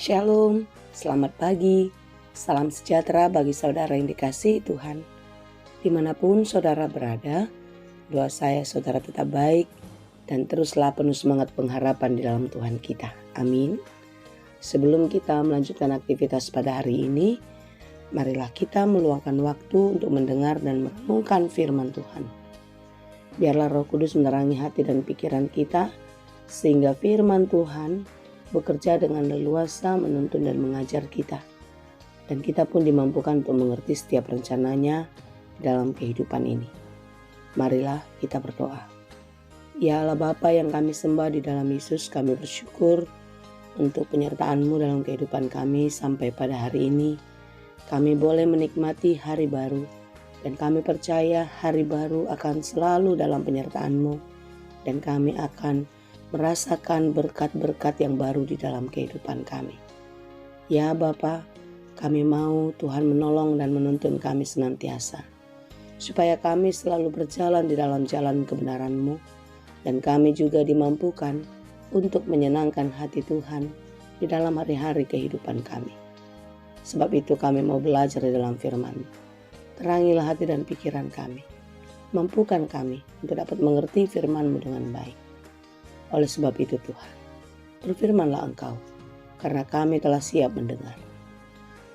Shalom, selamat pagi, salam sejahtera bagi saudara yang dikasihi Tuhan. Dimanapun saudara berada, doa saya saudara tetap baik dan teruslah penuh semangat pengharapan di dalam Tuhan kita. Amin. Sebelum kita melanjutkan aktivitas pada hari ini, marilah kita meluangkan waktu untuk mendengar dan merenungkan firman Tuhan. Biarlah Roh Kudus menerangi hati dan pikiran kita, sehingga firman Tuhan bekerja dengan leluasa menuntun dan mengajar kita. Dan kita pun dimampukan untuk mengerti setiap rencananya dalam kehidupan ini. Marilah kita berdoa. Ya Allah Bapa yang kami sembah di dalam Yesus, kami bersyukur untuk penyertaan-Mu dalam kehidupan kami sampai pada hari ini. Kami boleh menikmati hari baru dan kami percaya hari baru akan selalu dalam penyertaan-Mu dan kami akan merasakan berkat-berkat yang baru di dalam kehidupan kami. Ya Bapa, kami mau Tuhan menolong dan menuntun kami senantiasa, supaya kami selalu berjalan di dalam jalan kebenaran-Mu, dan kami juga dimampukan untuk menyenangkan hati Tuhan di dalam hari-hari kehidupan kami. Sebab itu kami mau belajar di dalam firman-Mu. Terangilah hati dan pikiran kami. Mampukan kami untuk dapat mengerti firman-Mu dengan baik. Oleh sebab itu Tuhan, berfirmanlah Engkau, karena kami telah siap mendengar.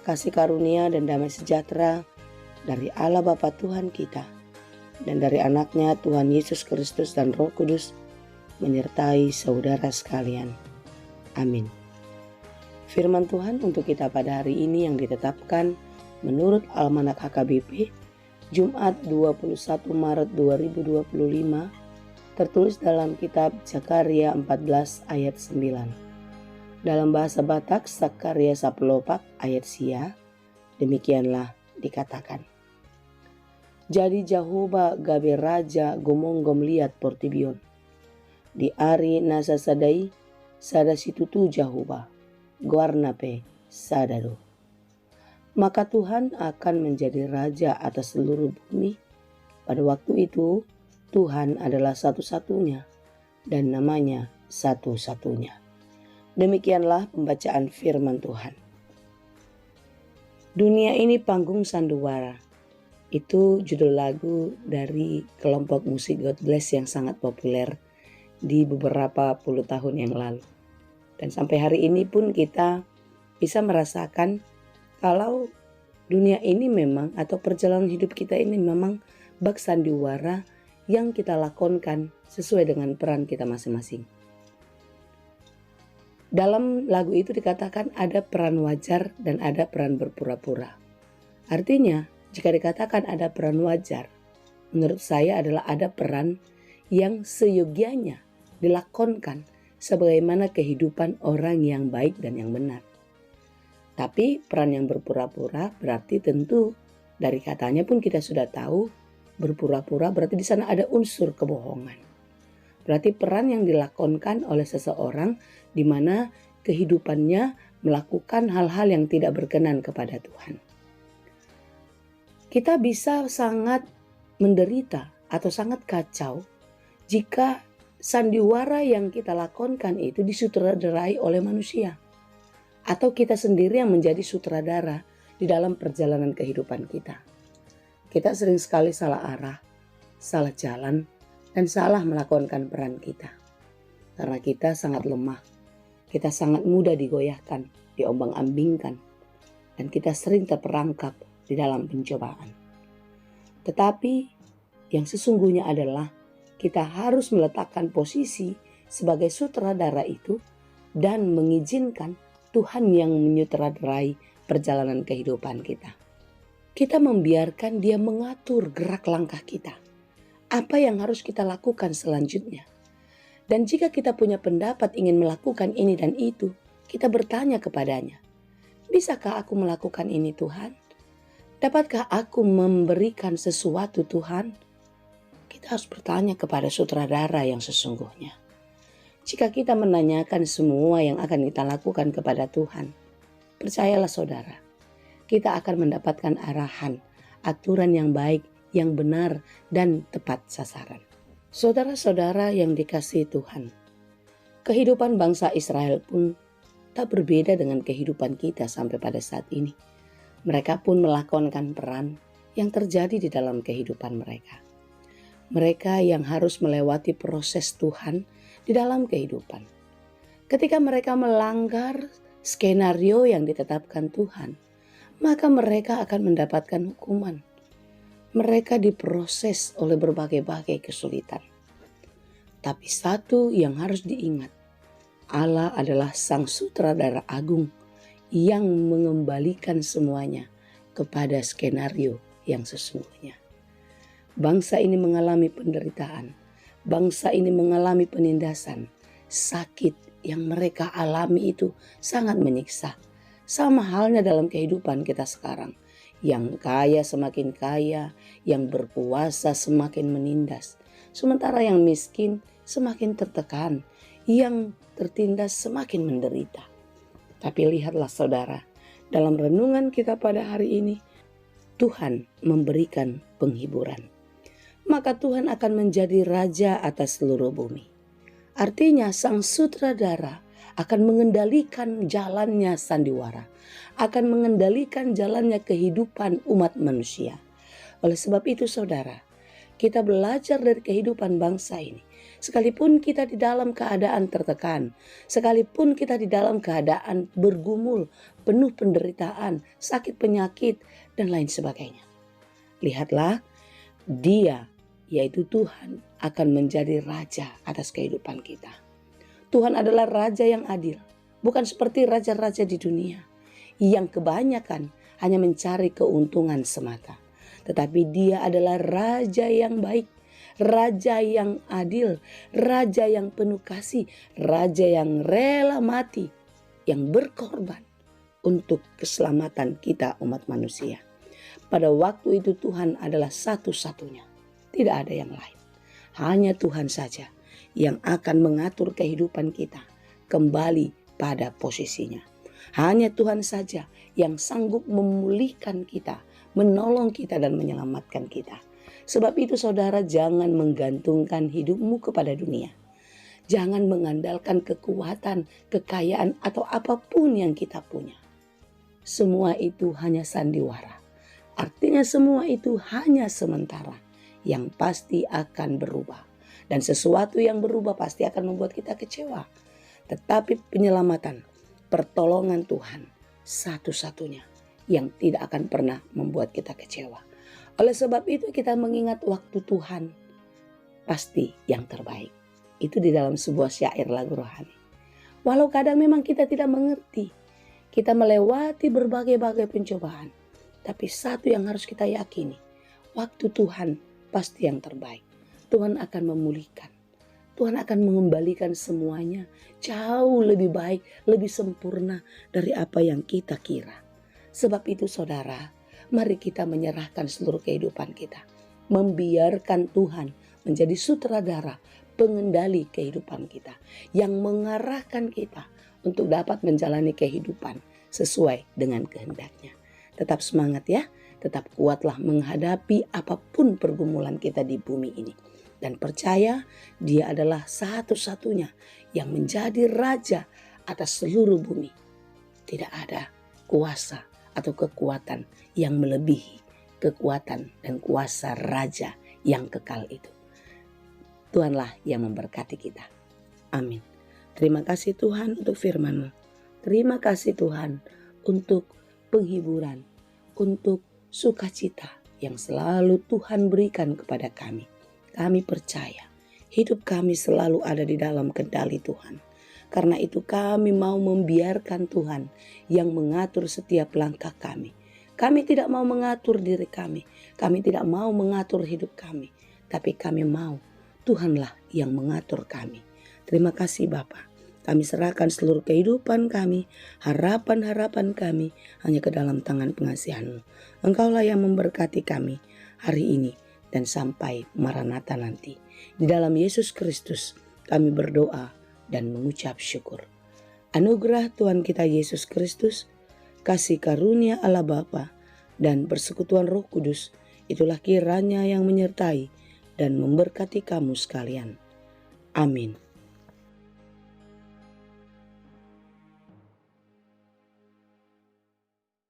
Kasih karunia dan damai sejahtera dari Allah Bapa Tuhan kita, dan dari anaknya Tuhan Yesus Kristus dan Roh Kudus, menyertai saudara sekalian. Amin. Firman Tuhan untuk kita pada hari ini yang ditetapkan menurut Almanak HKBP, Jumat 21 Maret 2025, tertulis dalam kitab Zakaria 14 ayat 9. Dalam bahasa Batak, Zakaria Saplopak ayat sia, demikianlah dikatakan. Jadi Jehovah gabe raja gomonggom liat portibion. Di ari nasa sadai, sada situtu Jehovah, guarnape sadado. Maka Tuhan akan menjadi raja atas seluruh bumi. Pada waktu itu, Tuhan adalah satu-satunya dan namanya satu-satunya. Demikianlah pembacaan firman Tuhan. Dunia ini panggung sandiwara. Itu judul lagu dari kelompok musik God Bless yang sangat populer di beberapa puluh tahun yang lalu. Dan sampai hari ini pun kita bisa merasakan kalau dunia ini memang atau perjalanan hidup kita ini memang bak sandiwara yang kita lakonkan sesuai dengan peran kita masing-masing. Dalam lagu itu dikatakan ada peran wajar dan ada peran berpura-pura. Artinya, jika dikatakan ada peran wajar, menurut saya adalah ada peran yang seyogianya dilakonkan sebagaimana kehidupan orang yang baik dan yang benar. Tapi peran yang berpura-pura berarti tentu dari katanya pun kita sudah tahu, berpura-pura berarti di sana ada unsur kebohongan. Berarti peran yang dilakonkan oleh seseorang di mana kehidupannya melakukan hal-hal yang tidak berkenan kepada Tuhan. Kita bisa sangat menderita atau sangat kacau jika sandiwara yang kita lakonkan itu disutradarai oleh manusia, atau kita sendiri yang menjadi sutradara di dalam perjalanan kehidupan kita. Kita sering sekali salah arah, salah jalan, dan salah melakonkan peran kita. Karena kita sangat lemah, kita sangat mudah digoyahkan, diombang-ambingkan, dan kita sering terperangkap di dalam pencobaan. Tetapi yang sesungguhnya adalah kita harus meletakkan posisi sebagai sutradara itu dan mengizinkan Tuhan yang menyutradarai perjalanan kehidupan kita. Kita membiarkan Dia mengatur gerak langkah kita. Apa yang harus kita lakukan selanjutnya? Dan jika kita punya pendapat ingin melakukan ini dan itu, kita bertanya kepadanya, bisakah aku melakukan ini Tuhan? Dapatkah aku memberikan sesuatu Tuhan? Kita harus bertanya kepada sutradara yang sesungguhnya. Jika kita menanyakan semua yang akan kita lakukan kepada Tuhan, percayalah saudara, kita akan mendapatkan arahan, aturan yang baik, yang benar, dan tepat sasaran. Saudara-saudara yang dikasihi Tuhan, kehidupan bangsa Israel pun tak berbeda dengan kehidupan kita sampai pada saat ini. Mereka pun melakonkan peran yang terjadi di dalam kehidupan mereka. Mereka yang harus melewati proses Tuhan di dalam kehidupan. Ketika mereka melanggar skenario yang ditetapkan Tuhan, maka mereka akan mendapatkan hukuman. Mereka diproses oleh berbagai-bagai kesulitan. Tapi satu yang harus diingat, Allah adalah Sang Sutradara Agung yang mengembalikan semuanya kepada skenario yang sesungguhnya. Bangsa ini mengalami penderitaan, bangsa ini mengalami penindasan, sakit yang mereka alami itu sangat menyiksa. Sama halnya dalam kehidupan kita sekarang, yang kaya semakin kaya, yang berkuasa semakin menindas, sementara yang miskin semakin tertekan, yang tertindas semakin menderita. Tapi lihatlah saudara, dalam renungan kita pada hari ini, Tuhan memberikan penghiburan. Maka Tuhan akan menjadi raja atas seluruh bumi. Artinya Sang Sutradara akan mengendalikan jalannya sandiwara, akan mengendalikan jalannya kehidupan umat manusia. Oleh sebab itu saudara, kita belajar dari kehidupan bangsa ini. Sekalipun kita di dalam keadaan tertekan, sekalipun kita di dalam keadaan bergumul, penuh penderitaan, sakit penyakit, dan lain sebagainya. Lihatlah, Dia, yaitu Tuhan, akan menjadi raja atas kehidupan kita. Tuhan adalah raja yang adil, bukan seperti raja-raja di dunia yang kebanyakan hanya mencari keuntungan semata. Tetapi Dia adalah raja yang baik, raja yang adil, raja yang penuh kasih, raja yang rela mati, yang berkorban untuk keselamatan kita umat manusia. Pada waktu itu Tuhan adalah satu-satunya. Tidak ada yang lain. Hanya Tuhan saja yang akan mengatur kehidupan kita kembali pada posisinya. Hanya Tuhan saja yang sanggup memulihkan kita, menolong kita dan menyelamatkan kita. Sebab itu saudara, jangan menggantungkan hidupmu kepada dunia. Jangan mengandalkan kekuatan, kekayaan atau apapun yang kita punya. Semua itu hanya sandiwara. Artinya semua itu hanya sementara. Yang pasti akan berubah. Dan sesuatu yang berubah pasti akan membuat kita kecewa. Tetapi penyelamatan, pertolongan Tuhan satu-satunya yang tidak akan pernah membuat kita kecewa. Oleh sebab itu kita mengingat waktu Tuhan pasti yang terbaik. Itu di dalam sebuah syair lagu rohani. Walau kadang memang kita tidak mengerti, kita melewati berbagai-bagai pencobaan. Tapi satu yang harus kita yakini, waktu Tuhan pasti yang terbaik. Tuhan akan memulihkan. Tuhan akan mengembalikan semuanya jauh lebih baik, lebih sempurna dari apa yang kita kira. Sebab itu saudara, mari kita menyerahkan seluruh kehidupan kita. Membiarkan Tuhan menjadi sutradara, pengendali kehidupan kita. Yang mengarahkan kita untuk dapat menjalani kehidupan sesuai dengan kehendaknya. Tetap semangat ya. Tetap kuatlah menghadapi apapun pergumulan kita di bumi ini. Dan percaya Dia adalah satu-satunya yang menjadi raja atas seluruh bumi. Tidak ada kuasa atau kekuatan yang melebihi kekuatan dan kuasa raja yang kekal itu. Tuhanlah yang memberkati kita. Amin. Terima kasih Tuhan untuk firman-Mu. Terima kasih Tuhan untuk penghiburan, untuk sukacita yang selalu Tuhan berikan kepada kami. Kami percaya hidup kami selalu ada di dalam kendali Tuhan. Karena itu kami mau membiarkan Tuhan yang mengatur setiap langkah kami. Kami tidak mau mengatur diri kami. Kami tidak mau mengatur hidup kami. Tapi kami mau Tuhanlah yang mengatur kami. Terima kasih Bapa. Kami serahkan seluruh kehidupan kami, harapan-harapan kami hanya ke dalam tangan pengasihan-Mu. Engkaulah yang memberkati kami hari ini dan sampai Maranatha nanti. Di dalam Yesus Kristus kami berdoa dan mengucap syukur. Anugerah Tuhan kita Yesus Kristus, kasih karunia Allah Bapa, dan persekutuan Roh Kudus, itulah kiranya yang menyertai dan memberkati kamu sekalian. Amin.